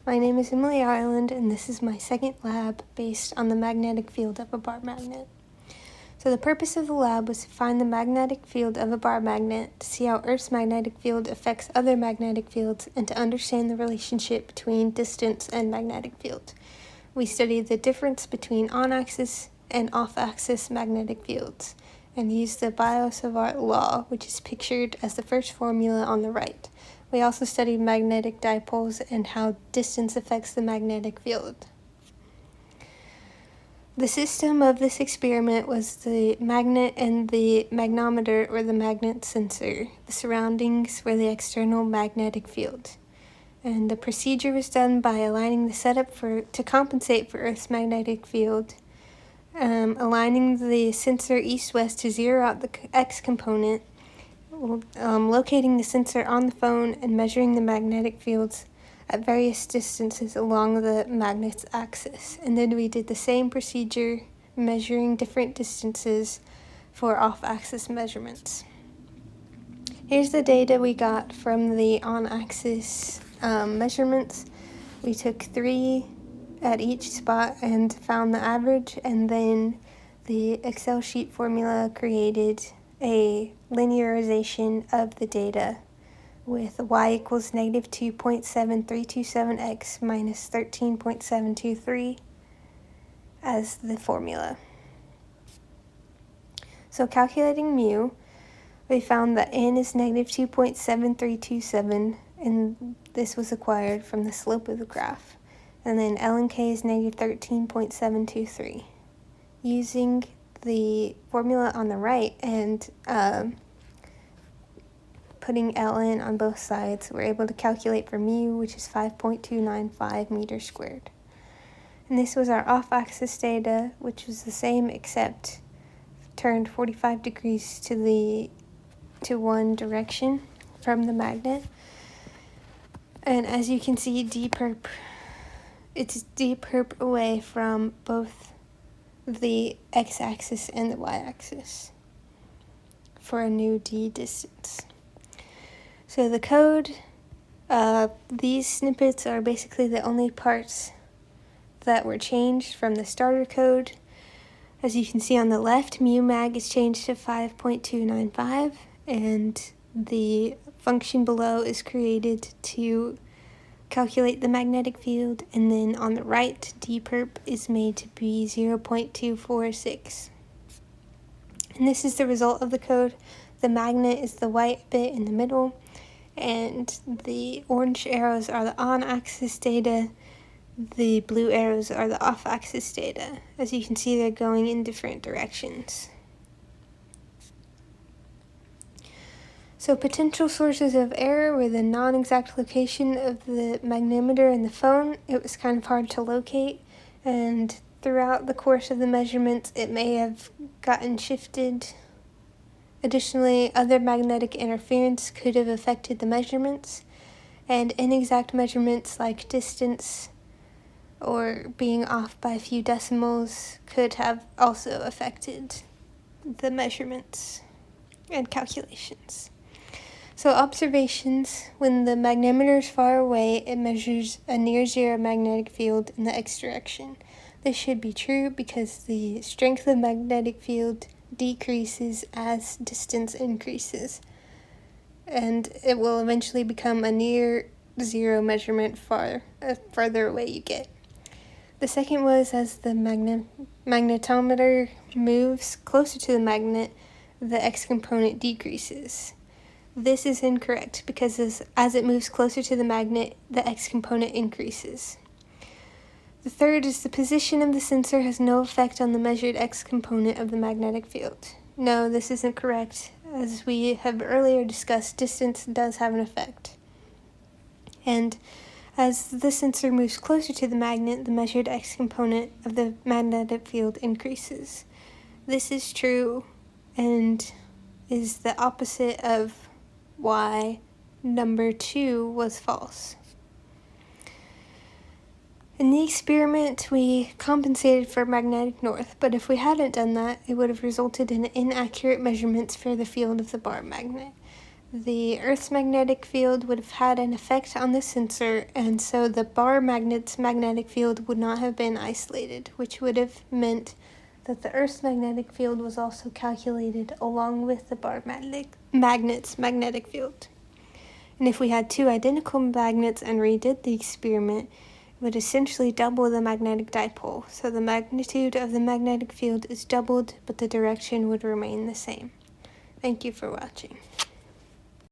My name is Emily Ireland, and this is my second lab based on the magnetic field of a bar magnet. So the purpose of the lab was to find the magnetic field of a bar magnet, to see how Earth's magnetic field affects other magnetic fields, and to understand the relationship between distance and magnetic field. We studied the difference between on-axis and off-axis magnetic fields, and used the Biot-Savart law, which is pictured as the first formula on the right. We also studied magnetic dipoles and how distance affects the magnetic field. The system of this experiment was the magnet and the magnometer, or the magnet sensor. The surroundings were the external magnetic field. And the procedure was done by aligning the setup to compensate for Earth's magnetic field, aligning the sensor east-west to zero out the X component, locating the sensor on the phone, and measuring the magnetic fields at various distances along the magnet's axis. And then we did the same procedure, measuring different distances for off-axis measurements. Here's the data we got from the on-axis measurements. We took 3 at each spot and found the average, and then the Excel sheet formula created a linearization of the data with y equals negative 2.7327x minus 13.723 as the formula. So calculating mu, we found that n is negative 2.7327, and this was acquired from the slope of the graph. And then L and K is negative 13.723. Using the formula on the right and putting ln on both sides, we're able to calculate for mu, which is 5.295 meters squared. And this was our off-axis data, which was the same except turned 45 degrees to one direction from the magnet. And as you can see, it's d-perp away from both the x-axis and the y-axis for a new d distance. So the code, these snippets are basically the only parts that were changed from the starter code. As you can see on the left, mu mag is changed to 5.295, and the function below is created to calculate the magnetic field, and then on the right, d-perp is made to be 0.246. And this is the result of the code. The magnet is the white bit in the middle, and the orange arrows are the on-axis data. The blue arrows are the off-axis data. As you can see, they're going in different directions. So potential sources of error were the non-exact location of the magnemeter and the phone. It was kind of hard to locate, and throughout the course of the measurements, it may have gotten shifted. Additionally, other magnetic interference could have affected the measurements, and inexact measurements like distance or being off by a few decimals could have also affected the measurements and calculations. So observations: when the magnemeter is far away, it measures a near zero magnetic field in the x direction. This should be true because the strength of the magnetic field decreases as distance increases, and it will eventually become a near zero measurement farther away you get. The second was, as the magnetometer moves closer to the magnet, the x component decreases. This is incorrect because as it moves closer to the magnet, the x component increases. The third is the position of the sensor has no effect on the measured x component of the magnetic field. No, this isn't correct. As we have earlier discussed, distance does have an effect. And as the sensor moves closer to the magnet, the measured x component of the magnetic field increases. This is true and is the opposite of why number 2 was false. In the experiment, we compensated for magnetic north, but if we hadn't done that, it would have resulted in inaccurate measurements for the field of the bar magnet. the Earth's magnetic field would have had an effect on the sensor, and so the bar magnet's magnetic field would not have been isolated, which would have meant that the Earth's magnetic field was also calculated along with the bar magnet's magnetic field. And if we had two identical magnets and redid the experiment, it would essentially double the magnetic dipole. So the magnitude of the magnetic field is doubled, but the direction would remain the same. Thank you for watching.